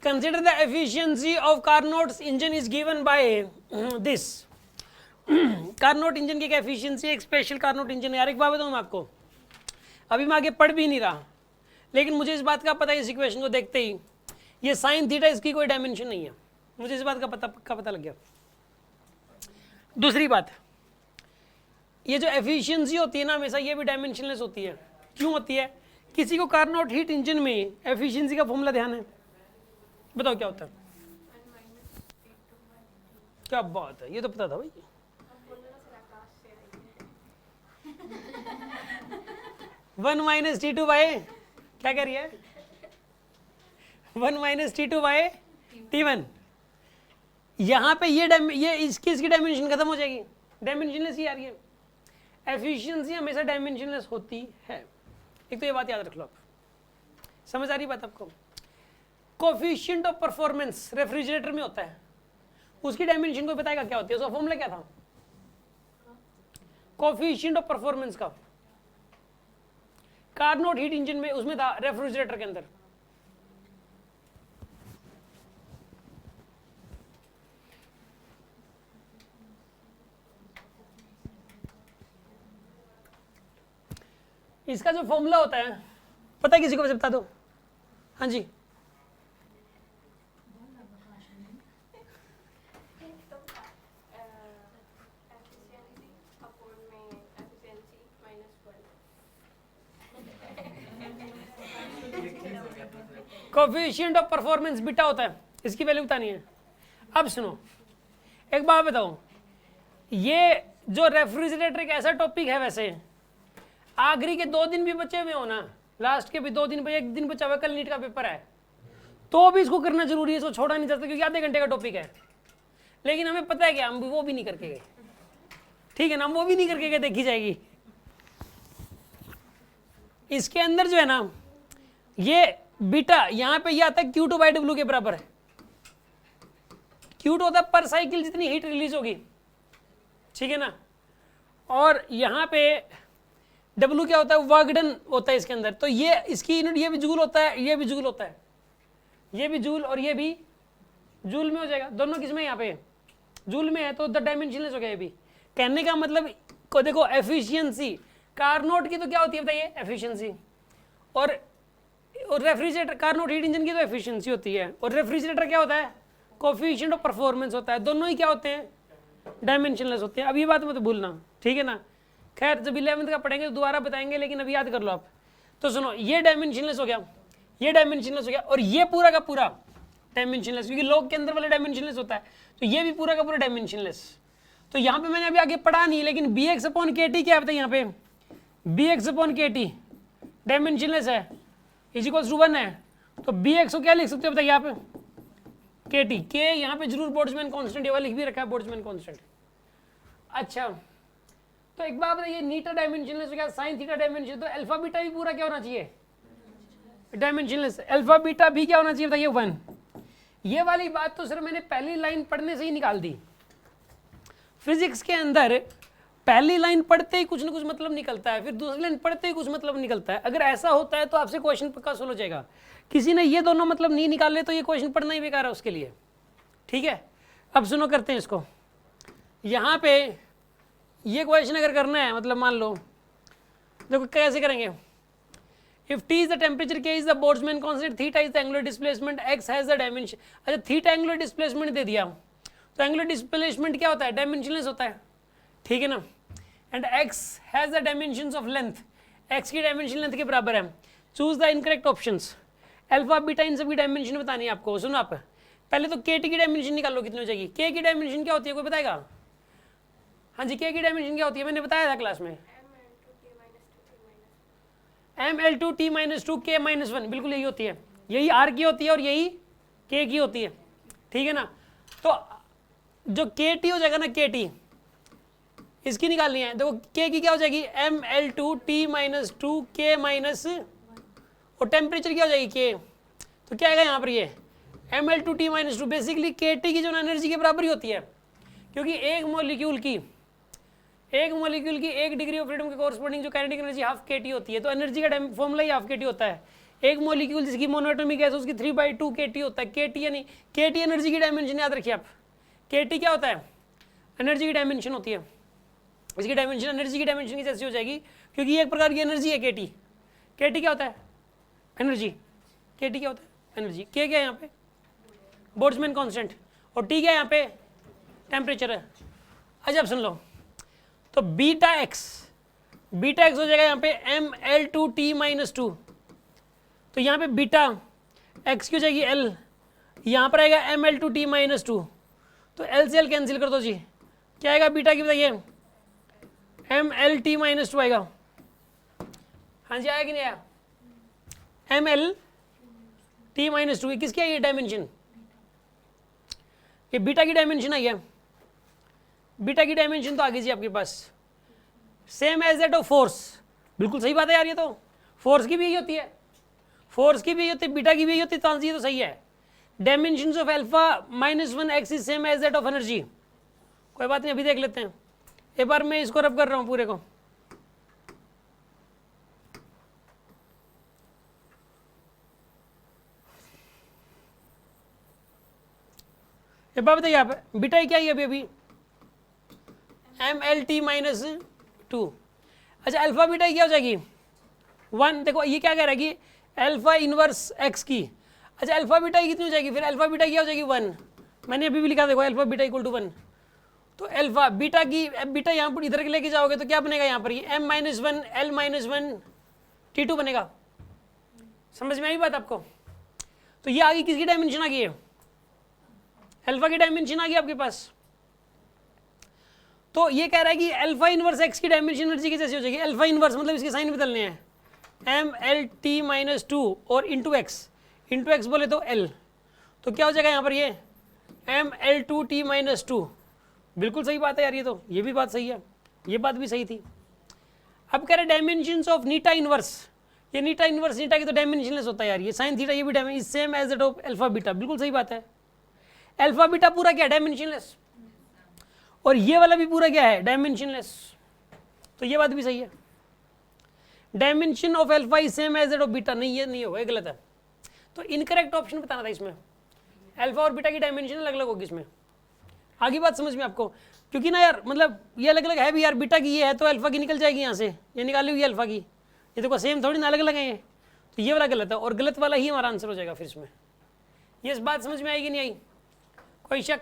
Consider the efficiency of Carnot's engine is given by this. Carnot engine की क्या efficiency है, एक special Carnot engine है। यार एक बात बताऊँ मैं आपको, अभी मैं आगे पढ़ भी नहीं रहा, लेकिन मुझे इस बात का पता है इस इक्वेशन को देखते ही, ये साइन थीटा इसकी कोई डायमेंशन नहीं है, मुझे इस बात का पता लग गया। दूसरी बात, ये जो एफिशिएंसी होती है ना हमेशा ये भी डायमेंशनलेस होती है। क्यों होती है? किसी को कार्नोट हीट इंजन में एफिशिएंसी का फॉर्मूला ध्यान है? बताओ क्या होता है? क्या बात है, ये तो पता था भाई। One minus T two by, क्या कह रही है? 1 minus T two by T one. यहाँ पे ये इसकी डायमेंशन खत्म हो जाएगी, डायमेंशनलेस ही आ रही है। एफिशिएंसी हमेशा डायमेंशनलेस होती है, एक तो ये बात याद रख लो आप। समझ आ रही बात आपको? कोफिशिएंट ऑफ परफॉर्मेंस रेफ्रिजरेटर में होता है, उसकी डायमेंशन को बताएगा क्या होती है, उसका फॉर्मूला क्या था? कोफिशिएंट ऑफ परफॉर्मेंस का कार्नोट हीट इंजन में उसमें था, रेफ्रिजरेटर के अंदर। इसका जो फॉर्मूला होता है पता है किसी को? बता दो। हाँ जी, कोफिशिएंट ऑफ परफॉर्मेंस बीटा होता है, इसकी वैल्यू बतानी है। अब सुनो एक बात बताओ, ये जो रेफ्रिजरेटर एक ऐसा टॉपिक है, वैसे आखिरी के 2 दिन भी बचे हुए हो ना, लास्ट के भी 2 दिन, 1 दिन बचा हुआ, कल नीट का पेपर है, तो भी इसको करना जरूरी है, इसको छोड़ा नहीं जाता क्योंकि आधे घंटे का टॉपिक है। लेकिन हमें पता है कि हम वो भी नहीं करके गए, ठीक है ना, हम वो भी नहीं करके गए, देखी जाएगी। इसके अंदर जो है ना ये बीटा, यहाँ पे ये आता है Q2 बाई डब्ल्यू के बराबर है। Q2 होता है पर साइकिल जितनी हीट रिलीज होगी, ठीक है ना, और यहाँ पे W क्या होता है? वर्क डन होता है इसके अंदर। तो ये इसकी यूनिट, ये भी जूल होता है, ये भी जूल होता है, ये भी जूल और ये भी जूल में हो जाएगा। दोनों किस में? यहाँ पे जूल में है, तो द डायमेंशनलेस हो गया। ये भी कहने का मतलब को देखो, एफिशिएंसी कार्नोट की तो क्या होती है बताइए? एफिशिएंसी। और रेफ्रिजरेटर कार्नोट हीट इंजन की तो एफिशिएंसी होती है, और रेफ्रिजरेटर क्या होता है? कोफिशिएंट ऑफ परफॉर्मेंस होता है। दोनों ही क्या होते हैं? डायमेंशनलेस होते हैं। अब ये बात मत भूलना, ठीक है ना। खैर जब 11th का पढ़ेंगे तो दोबारा बताएंगे, लेकिन अभी याद कर लो आप। तो सुनो, ये डायमेंशनलेस हो गया, ये डायमेंशनलेस हो गया, और ये पूरा का पूरा डायमेंशनलेस, क्योंकि लॉग के अंदर वाला डायमेंशनलेस होता है, तो ये भी पूरा का पूरा डायमेंशनलेस। तो यहाँ पे मैंने अभी आगे पढ़ा नहीं, लेकिन bx अपॉन kt क्या बताइए? यहाँ पे bx अपॉन kt डायमेंशनलेस है, इज इक्वल्स टू 1 है, तो bx को क्या लिख सकते हो बताइए आप? kt। k यहाँ पे जरूर बोल्ट्जमैन कांस्टेंट ये वाला लिख भी रखा है, बोल्ट्जमैन कांस्टेंट। अच्छा, तो एक बात बताइए, नीटा डायमेंशनलेस हो गया, साइन थीटा डायमेंशनलेस, तो अल्फा बीटा भी पूरा क्या होना चाहिए? डायमेंशनलेस। अल्फा बीटा भी क्या होना चाहिए बताइए? 1। ये वाली बात तो सर मैंने पहली लाइन पढ़ने से ही निकाल दी। फिजिक्स के अंदर पहली लाइन पढ़ते ही कुछ ना कुछ मतलब निकलता है, फिर दूसरी लाइन पढ़ते ही कुछ मतलब निकलता है। अगर ऐसा होता है तो आपसे क्वेश्चन पक्का सोल्व हो जाएगा। किसी ने ये दोनों मतलब नहीं निकाले तो ये क्वेश्चन पढ़ना ही बेकार है उसके लिए, ठीक है। अब सुनो, करते हैं इसको। यहाँ पे ये क्वेश्चन अगर करना है, मतलब मान लो, देखो कैसे करेंगे। If T is the temperature, K is the Boltzmann constant, theta is the angular displacement, X has the dimension। अच्छा, थीटा एंगुलर डिस्प्लेसमेंट दे दिया, तो एंगुलर डिस्प्लेसमेंट क्या होता है? डायमेंशनलेस होता है, ठीक है ना। And X has the dimensions of length, X की डायमेंशन लेंथ के बराबर है। Choose the incorrect options. Alpha beta इन सब की डायमेंशन बतानी है आपको। सुनो आप, पहले तो KT की डायमेंशन निकालो, कितनी हो जाएगी? K की डायमेंशन क्या होती है, कोई बताएगा? हाँ जी, K की डायमेंशन क्या होती है? मैंने बताया था क्लास में, mL2T-2K-1, बिल्कुल यही होती है, यही R की होती है और यही K की होती है, ठीक है ना। तो जो KT हो जाएगा ना, KT इसकी निकालनी है। देखो K की क्या हो जाएगी? mL2T-2K- और टेम्परेचर क्या हो जाएगी? K। तो क्या आएगा यहाँ पर? ये mL2T-2 बेसिकली KT की जो एनर्जी के बराबर ही होती है, क्योंकि एक मॉलिक्यूल की 1 डिग्री ऑफ फ्रीडम के कोरस्पॉन्डिंग जो काइनेटिक एनर्जी हाफ KT होती है, तो एनर्जी का फॉर्मूला ही हाफ KT होता है। एक मॉलिक्यूल जिसकी मोनोएटॉमिक गैस उसकी 3/2 kT होता है। kT यानी kT एनर्जी की डायमेंशन, याद रखिए आप। kT क्या होता है? एनर्जी की डायमेंशन होती है। इसकी डायमेंशन एनर्जी की डायमेंशन की जैसी हो जाएगी, क्योंकि ये एक प्रकार की एनर्जी है kT। kT क्या होता है? एनर्जी। kT क्या होता है? एनर्जी। K क्या है यहाँ पे? Boltzmann constant. और T क्या है यहाँ पे? टेम्परेचर है। अच्छा अब सुन लो, तो बीटा एक्स हो जाएगा यहाँ पे ML2T-2। तो यहाँ पे बीटा एक्स की हो जाएगी L, यहाँ पर आएगा ML2T-2। तो L से L कैंसिल कर दो जी, क्या आएगा बीटा की बताइए? MLT-2 आएगा। हाँ जी, आया कि नहीं आया? MLT-2 किसकी है ये डायमेंशन? ये बीटा की डायमेंशन आई है। बीटा की डायमेंशन तो आ गई जी आपके पास, same as that of force. बिल्कुल सही बात है यार, ये तो फोर्स की भी यही होती है, फोर्स की भी यही होती है, बीटा की भी यही होती है, तो ये तो सही है। Dimensions of α-1 x is same as that of energy. कोई बात नहीं, अभी देख लेते हैं। एक बार मैं इसको रब कर रहा हूं पूरे को। एक बार बताइए आप, बीटा क्या है अभी MLT-2। अच्छा अल्फा बीटा क्या हो जाएगी? 1। देखो ये क्या कह रहा है कि अल्फा इनवर्स एक्स की। अच्छा अल्फा बीटा कितनी हो जाएगी फिर? अल्फा बीटा क्या हो जाएगी? 1। मैंने अभी भी लिखा, देखो अल्फा बीटा इक्वल टू 1। तो अल्फा बीटा की, बीटा यहाँ पर इधर के लेके जाओगे तो क्या बनेगा यहाँ पर? ये M-1 L-1 T2 बनेगा। समझ में आई बात आपको? तो ये आगे किसकी डायमेंशन आ गई है? अल्फा की डायमेंशन आ गई आपके पास। तो ये कह रहा है कि अल्फा इनवर्स एक्स की डायमेंशन एनर्जी की जैसी हो जाएगी। अल्फा इनवर्स मतलब इसके साइन बदलने हैं, MLT-2 और इंटू एक्स बोले तो L। तो क्या हो जाएगा यहाँ पर? ये ML2T-2। बिल्कुल सही बात है यार, ये भी बात सही है, ये बात भी सही थी। अब कह रहे डायमेंशंस ऑफ नीटा इनवर्स। ये नीटा इनवर्स, नीटा की तो डायमेंशनलेस होता है यार, ये साइन थीटा ये भी dimension same as that of alpha beta. बिल्कुल सही बात है, अल्फा बीटा पूरा क्या डायमेंशनलेस, और ये वाला भी पूरा क्या है? डायमेंशनलेस। तो ये बात भी सही है। Dimension of alpha is same as that of beta. नहीं, ये नहीं होगा, ये गलत है। तो इनकरेक्ट ऑप्शन बताना था इसमें, अल्फा और बीटा की डायमेंशन अलग अलग होगी इसमें। आगे बात समझ में आपको? क्योंकि ना यार मतलब ये अलग अलग है भी यार, बीटा की ये है तो अल्फा की निकल जाएगी यहाँ से, ये निकाली हुई अल्फा की, ये देखो सेम थोड़ी ना, अलग अलग है ये। तो ये वाला गलत है और गलत वाला ही हमारा आंसर हो जाएगा फिर इसमें। ये इस बात समझ में आएगी नहीं आई? कोई शक?